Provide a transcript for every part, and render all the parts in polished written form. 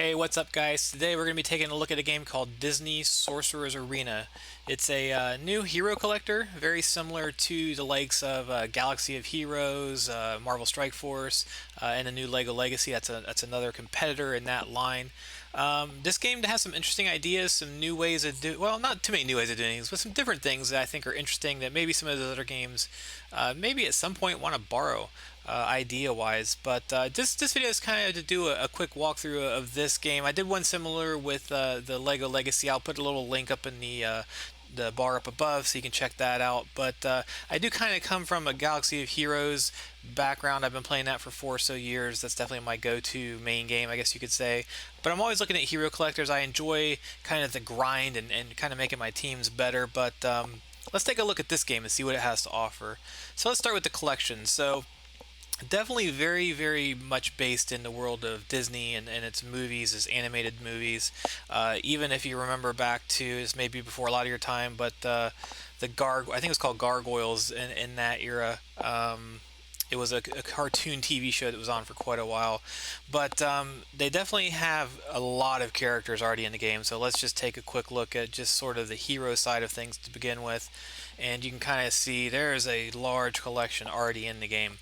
Hey, what's up, guys? Today we're going to be taking a look at a game called Disney Sorcerer's Arena. It's a new hero collector, very similar to the likes of Galaxy of Heroes, Marvel Strike Force, and the new Lego Legacy. That's another competitor in that line. This game has some interesting ideas, some new ways of well, not too many new ways of doing things, but some different things that I think are interesting that maybe some of the other games maybe at some point want to borrow idea-wise. But this video is kind of to do a quick walkthrough of this game. I did one similar with the Lego Legacy. I'll put a little link up in the bar up above so you can check that out. But I do kind of come from a Galaxy of Heroes background. I've been playing that for 4 or so years. That's definitely my go-to main game, I guess you could say. But I'm always looking at hero collectors. I enjoy kind of the grind and kind of making my teams better. But let's take a look at this game and see what it has to offer. So let's start with the collection. So definitely very, very much based in the world of Disney and its movies, its animated movies. Even if you remember back to, this may be before a lot of your time, but I think it was called Gargoyles in that era. It was a cartoon TV show that was on for quite a while, but they definitely have a lot of characters already in the game. So let's just take a quick look at just sort of the hero side of things to begin with, and you can kind of see there is a large collection already in the game.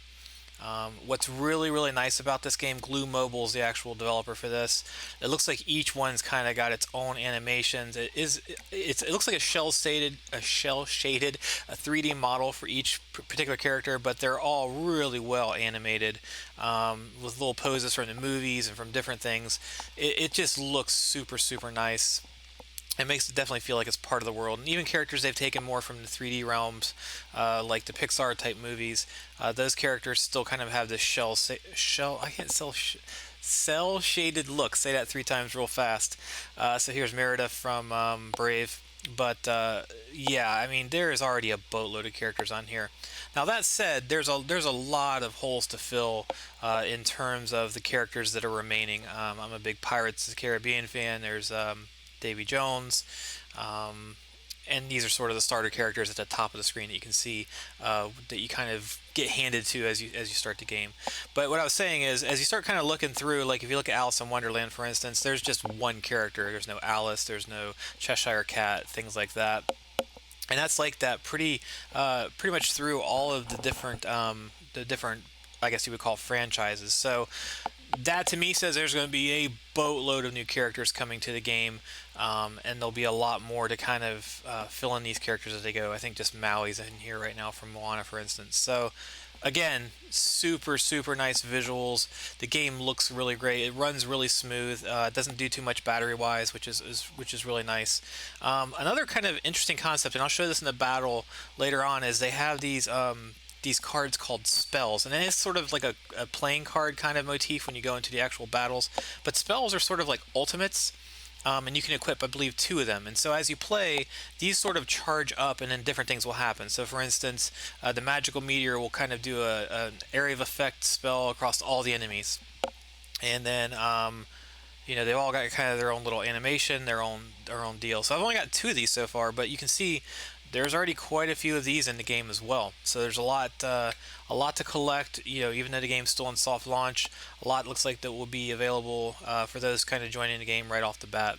What's really, really nice about this game, Glue Mobile is the actual developer for this. It looks like each one's kind of got its own animations. It looks like a shell shaded, a 3D model for each particular character, but they're all really well animated with little poses from the movies and from different things. It just looks super, super nice. It makes it definitely feel like it's part of the world, and even characters they've taken more from the 3D realms, like the Pixar type movies. Those characters still kind of have this shell. I can't cell shaded look. Say that three times real fast. So here's Merida from Brave. But yeah, I mean there is already a boatload of characters on here. Now that said, there's a lot of holes to fill in terms of the characters that are remaining. I'm a big Pirates of the Caribbean fan. There's Davy Jones, and these are sort of the starter characters at the top of the screen that you can see that you kind of get handed to as you start the game. But what I was saying is, as you start kind of looking through, like if you look at Alice in Wonderland, for instance, there's just one character. There's no Alice, there's no Cheshire Cat, things like that. And that's like that pretty much through all of the different, I guess you would call franchises. So that to me says there's going to be a boatload of new characters coming to the game, and there'll be a lot more to kind of fill in these characters as they go. I think just Maui's in here right now from Moana, for instance. So again, super, super nice visuals. The game looks really great. It runs really smooth. It doesn't do too much battery wise, which is really nice. Another kind of interesting concept, and I'll show this in the battle later on, is they have these cards called spells, and it's sort of like a playing card kind of motif when you go into the actual battles, but spells are sort of like ultimates, and you can equip, I believe, 2 of them. And so as you play, these sort of charge up, and then different things will happen. So for instance, the magical meteor will kind of do an area of effect spell across all the enemies, and then they've all got kind of their own little animation, their own deal. So I've only got 2 of these so far, but you can see there's already quite a few of these in the game as well. So there's a lot to collect. Even though the game's still in soft launch, a lot looks like that will be available for those kind of joining the game right off the bat.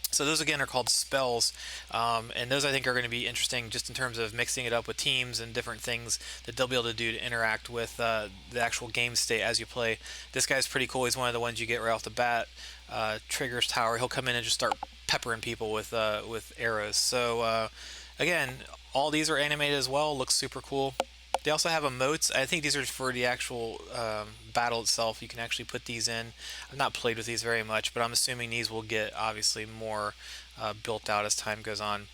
So those again are called spells, and those I think are going to be interesting just in terms of mixing it up with teams and different things that they'll be able to do to interact with the actual game state as you play. This guy's pretty cool. He's one of the ones you get right off the bat. Triggers Tower. He'll come in and just start peppering people with arrows. So again, all these are animated as well. Looks super cool. They also have emotes. I think these are for the actual battle itself. You can actually put these in. I've not played with these very much, but I'm assuming these will get obviously more built out as time goes on.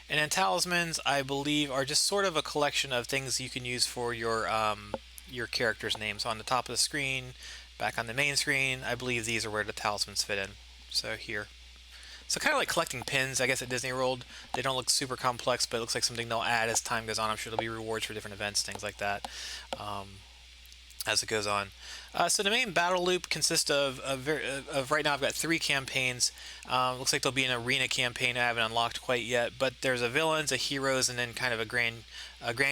And then talismans, I believe, are just sort of a collection of things you can use for your character's name. So on the top of the screen, back on the main screen, I believe these are where the talismans fit in. So here. So kind of like collecting pins, I guess, at Disney World. They don't look super complex, but it looks like something they'll add as time goes on. I'm sure there'll be rewards for different events, things like that, as it goes on. So the main battle loop consists of right now I've got 3 campaigns. Looks like there'll be an arena campaign I haven't unlocked quite yet, but there's a villains, a heroes, and then kind of a grand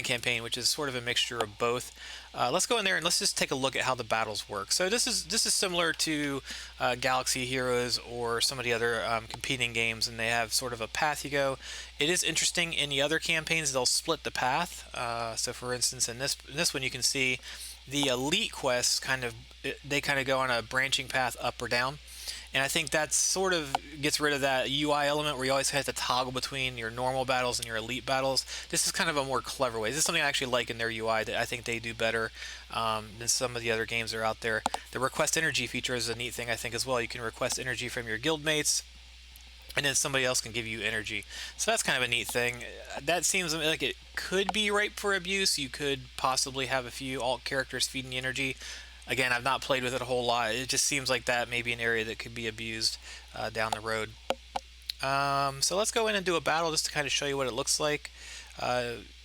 campaign, which is sort of a mixture of both. Let's go in there and let's just take a look at how the battles work. So this is similar to Galaxy Heroes or some of the other competing games, and they have sort of a path you go. It is interesting in the other campaigns they'll split the path. So for instance, in this one you can see the elite quests they kind of go on a branching path up or down, and I think that sort of gets rid of that UI element where you always have to toggle between your normal battles and your elite battles. This is kind of a more clever way. This is something I actually like in their UI that I think they do better than some of the other games that are out there. The request energy feature is a neat thing I think as well. You can request energy from your guildmates, and then somebody else can give you energy. So that's kind of a neat thing. That seems like it could be ripe for abuse. You could possibly have a few alt characters feeding you energy. Again, I've not played with it a whole lot. It just seems like that may be an area that could be abused down the road. So let's go in and do a battle just to kind of show you what it looks like.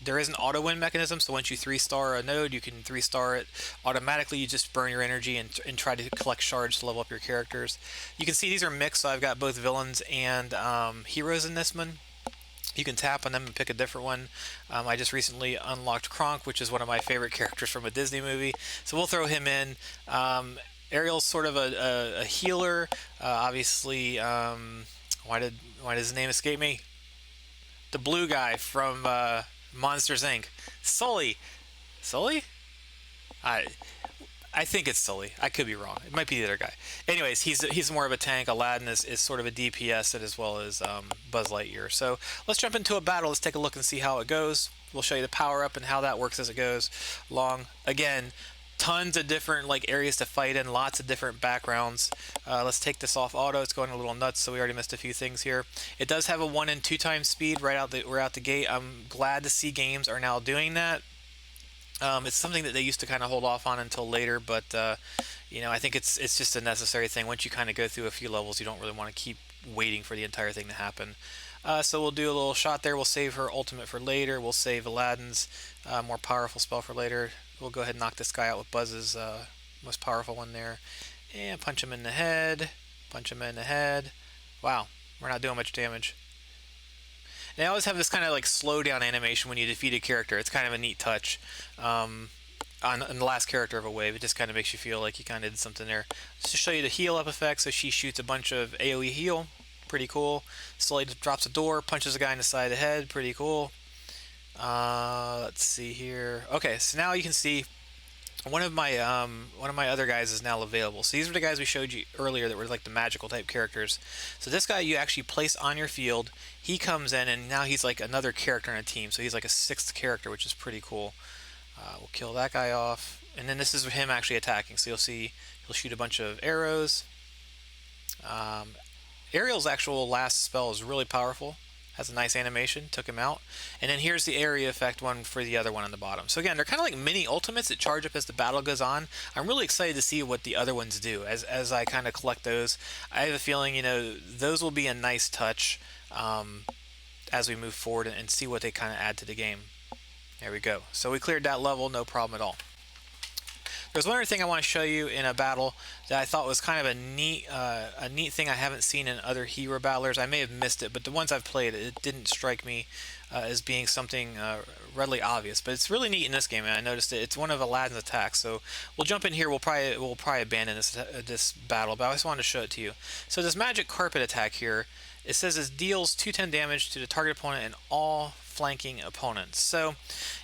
There is an auto win mechanism, so once you 3-star a node, you can 3-star it automatically. You just burn your energy and try to collect shards to level up your characters. You can see these are mixed, so I've got both villains and heroes in this one. You can tap on them and pick a different one. I just recently unlocked Kronk, which is one of my favorite characters from a Disney movie, so we'll throw him in. Ariel's sort of a healer. Obviously, why does his name escape me? The blue guy from Monsters Inc. Sully. Sully? I think it's Sully. I could be wrong. It might be the other guy. Anyways, he's more of a tank. Aladdin is sort of a DPS as well as Buzz Lightyear. So let's jump into a battle. Let's take a look and see how it goes. We'll show you the power up and how that works as it goes along. Again, tons of different areas to fight in, lots of different backgrounds. Let's take this off auto. It's going a little nuts, so we already missed a few things here. It does have a 1 and 2 times speed right out the gate. I'm glad to see games are now doing that. It's something that they used to kind of hold off on until later, but I think it's just a necessary thing. Once you kind of go through a few levels, you don't really want to keep waiting for the entire thing to happen. So we'll do a little shot there. We'll save her ultimate for later. We'll save Aladdin's more powerful spell for later. We'll go ahead and knock this guy out with Buzz's most powerful one there. And punch him in the head. Punch him in the head. Wow, we're not doing much damage. And they always have this kind of slow down animation when you defeat a character. It's kind of a neat touch. On the last character of a wave, it just kind of makes you feel like you kind of did something there. Just to show you the heal up effect, so she shoots a bunch of AoE heal. Pretty cool. Slowly drops a door, punches a guy in the side of the head. Pretty cool. Let's see here. Okay, so now you can see one of my other guys is now available. So these are the guys we showed you earlier that were like the magical type characters. So this guy you actually place on your field. He comes in and now he's like another character in a team. So he's like a 6th character, which is pretty cool. We'll kill that guy off, and then this is him actually attacking. So you'll see he'll shoot a bunch of arrows. Ariel's actual last spell is really powerful. Has a nice animation, took him out. And then here's the area effect one for the other one on the bottom. So again, they're kind of like mini ultimates that charge up as the battle goes on. I'm really excited to see what the other ones do as I kind of collect those. I have a feeling, those will be a nice touch as we move forward and see what they kind of add to the game. There we go. So we cleared that level, no problem at all. There's one other thing I want to show you in a battle that I thought was kind of a neat thing I haven't seen in other hero battlers. I may have missed it, but the ones I've played, it didn't strike me as being something readily obvious. But it's really neat in this game, and I noticed it. It's one of Aladdin's attacks. So we'll jump in here. We'll probably abandon this battle, but I just wanted to show it to you. So this magic carpet attack here, it says it deals 210 damage to the target opponent and all flanking opponents. So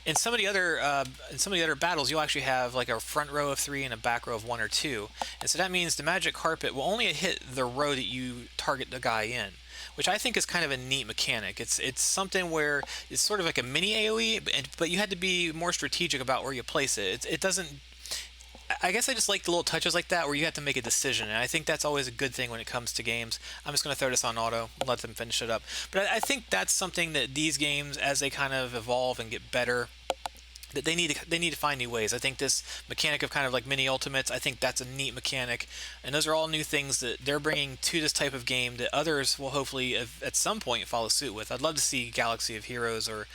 in some of the other battles, you'll actually have like a front row of 3 and a back row of 1 or 2, and so that means the magic carpet will only hit the row that you target the guy in, which I think is kind of a neat mechanic. It's something where it's sort of like a mini AoE, but you had to be more strategic about where you place it. It doesn't. I guess I just like the little touches like that where you have to make a decision, and I think that's always a good thing when it comes to games. I'm just going to throw this on auto, let them finish it up. But I think that's something that these games, as they kind of evolve and get better, they need to find new ways. I think this mechanic of kind of like mini ultimates, I think that's a neat mechanic, and those are all new things that they're bringing to this type of game that others will hopefully at some point follow suit with. I'd love to see Galaxy of Heroes or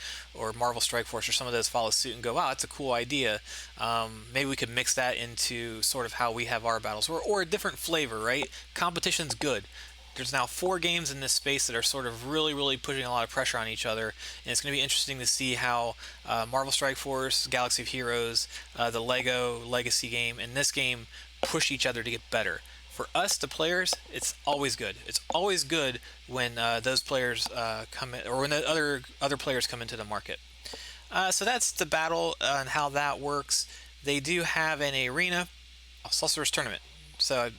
Marvel Strike Force or some of those follow suit and go, wow, that's a cool idea. Maybe we could mix that into sort of how we have our battles, or a different flavor, right? Competition's good. There's now 4 games in this space that are sort of really, really putting a lot of pressure on each other, and it's going to be interesting to see how Marvel Strike Force, Galaxy of Heroes, the Lego Legacy game, and this game push each other to get better. For us, the players, it's always good. It's always good when those players come in, or when the other players come into the market. So that's the battle and how that works. They do have an arena, a Sorcerer's Tournament. So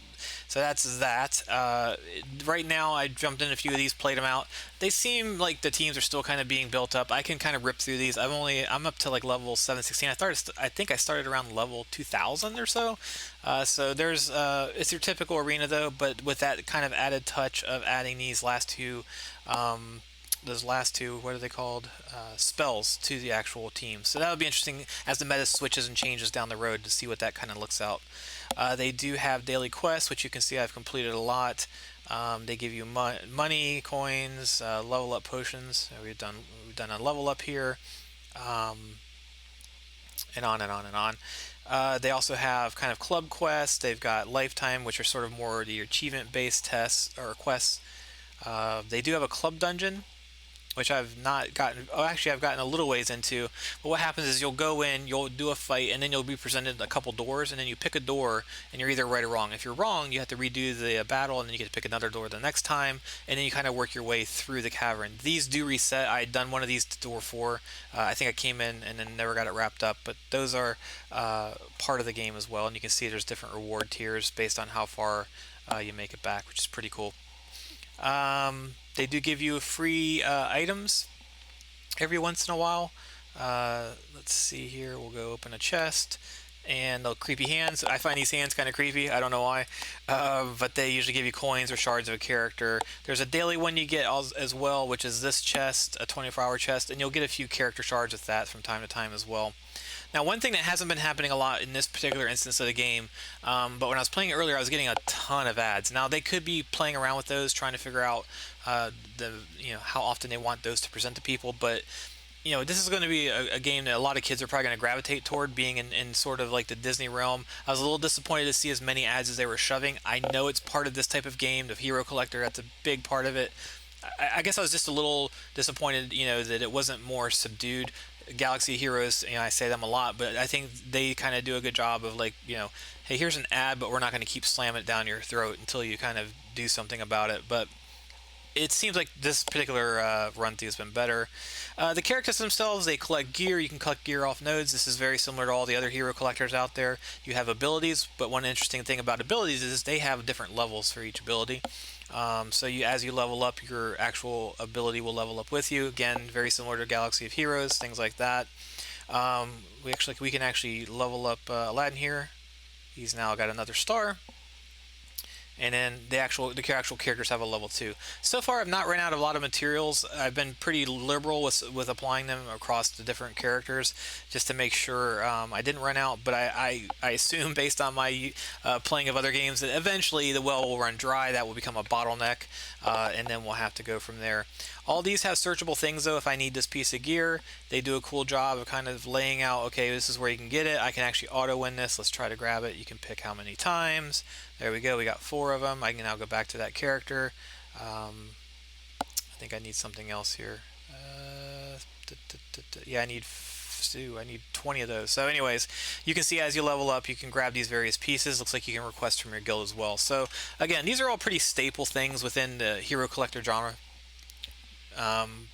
that's that. Right now, I jumped in a few of these, played them out. They seem like the teams are still kind of being built up. I can kind of rip through these. I'm up to like level 716. I think I started around level 2000 or so. So there's it's your typical arena though, but with that kind of added touch of adding these last two. Those last two, what are they called? Spells to the actual team. So that'll be interesting as the meta switches and changes down the road to see what that kind of looks out. They do have daily quests, which you can see I've completed a lot. They give you money, coins, level up potions. We've done a level up here, and on and on and on. They also have kind of club quests. They've got lifetime, which are sort of more the achievement-based tests or quests. They do have a club dungeon, which I've not gotten. Oh, actually, I've gotten a little ways into. But what happens is you'll go in, you'll do a fight, and then you'll be presented a couple doors, and then you pick a door, and you're either right or wrong. If you're wrong, you have to redo the battle, and then you get to pick another door the next time, and then you kind of work your way through the cavern. These do reset. I had done one of these to door 4. I think I came in and then never got it wrapped up, but those are part of the game as well, and you can see there's different reward tiers based on how far you make it back, which is pretty cool. They do give you free items every once in a while. Let's see here. We'll go open a chest. And the creepy hands. I find these hands kind of creepy. I don't know why. But they usually give you coins or shards of a character. There's a daily one you get as well, which is this chest, a 24-hour chest. And you'll get a few character shards with that from time to time as well. Now, one thing that hasn't been happening a lot in this particular instance of the game, but when I was playing it earlier, I was getting a ton of ads. Now, they could be playing around with those, trying to figure out how often they want those to present to people. But this is going to be a game that a lot of kids are probably going to gravitate toward, being in sort of like the Disney realm. I was a little disappointed to see as many ads as they were shoving. I know it's part of this type of game, the Hero Collector. That's a big part of it. I guess I was just a little disappointed, that it wasn't more subdued. Galaxy Heroes, I say them a lot, but I think they kind of do a good job of like, hey, here's an ad, but we're not going to keep slamming it down your throat until you kind of do something about it. But it seems like this particular run through has been better. The characters themselves, they collect gear. You can collect gear off nodes. This is very similar to all the other hero collectors out there. You have abilities, but one interesting thing about abilities is they have different levels for each ability. So as you level up, your actual ability will level up with you. Again, very similar to Galaxy of Heroes, things like that. We can actually level up Aladdin here. He's now got another star. And then the actual characters have a level 2. So far, I've not run out of a lot of materials. I've been pretty liberal with applying them across the different characters, just to make sure I didn't run out. But I assume, based on my playing of other games, that eventually the well will run dry. That will become a bottleneck, and then we'll have to go from there. All these have searchable things, though. If I need this piece of gear, they do a cool job of kind of laying out, okay, this is where you can get it. I can actually auto-win this. Let's try to grab it. You can pick how many times. There we go. We got 4 of them. I can now go back to that character. I think I need something else here. Yeah, I need 20 of those. So anyways, you can see as you level up, you can grab these various pieces. Looks like you can request from your guild as well. So again, these are all pretty staple things within the hero collector genre.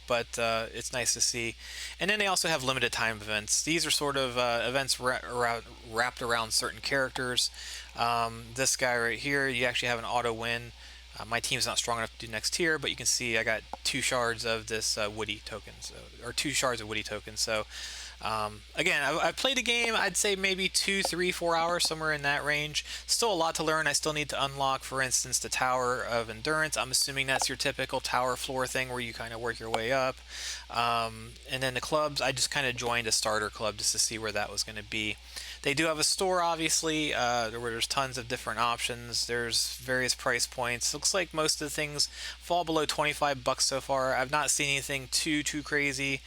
But it's nice to see. And then they also have limited time events. These are sort of events wrapped around certain characters. This guy right here, you actually have an auto win. My team's not strong enough to do next tier, but you can see I got 2 shards of this Woody token, or 2 shards of Woody token. So again, I've played the game, I'd say maybe 2, 3, 4 hours, somewhere in that range. Still a lot to learn. I still need to unlock, for instance, the Tower of Endurance. I'm assuming that's your typical tower floor thing where you kind of work your way up. And then the clubs, I just kind of joined a starter club just to see where that was going to be. They do have a store, obviously, where there's tons of different options. There's various price points. Looks like most of the things fall below 25 bucks so far. I've not seen anything too crazy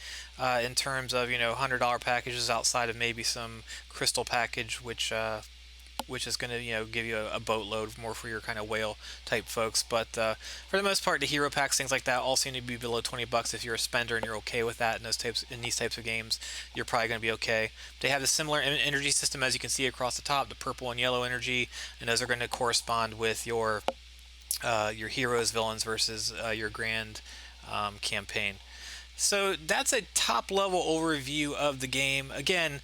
in terms of, $100 packages outside of maybe some crystal package, which is going to give you a boatload more for your kind of whale type folks. But for the most part, the hero packs, things like that, all seem to be below 20 bucks. If you're a spender and you're okay with that in these types of games, you're probably going to be okay. They have a similar energy system, as you can see across the top, the purple and yellow energy, and those are going to correspond with your heroes, villains versus your grand campaign. So that's a top level overview of the game. Again,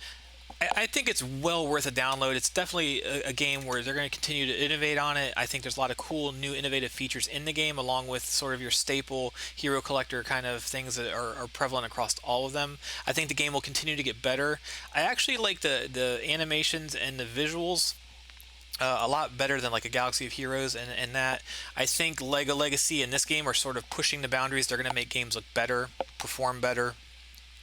I think it's well worth a download. It's definitely a game where they're going to continue to innovate on it. I think there's a lot of cool new innovative features in the game, along with sort of your staple hero collector kind of things that are prevalent across all of them. I think the game will continue to get better. I actually like the animations and the visuals a lot better than like a Galaxy of Heroes, and that I think LEGO Legacy and this game are sort of pushing the boundaries. They're going to make games look better, perform better,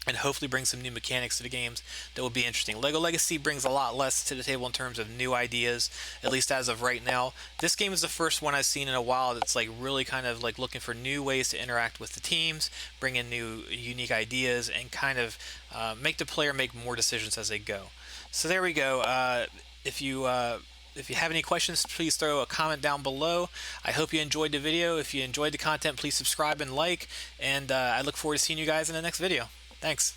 and hopefully bring some new mechanics to the games that will be interesting. LEGO Legacy brings a lot less to the table in terms of new ideas, at least as of right now. This game is the first one I've seen in a while that's like really kind of like looking for new ways to interact with the teams, bring in new unique ideas, and kind of make the player make more decisions as they go. So there we go. If you have any questions, please throw a comment down below. I hope you enjoyed the video. If you enjoyed the content, please subscribe and like. And I look forward to seeing you guys in the next video. Thanks.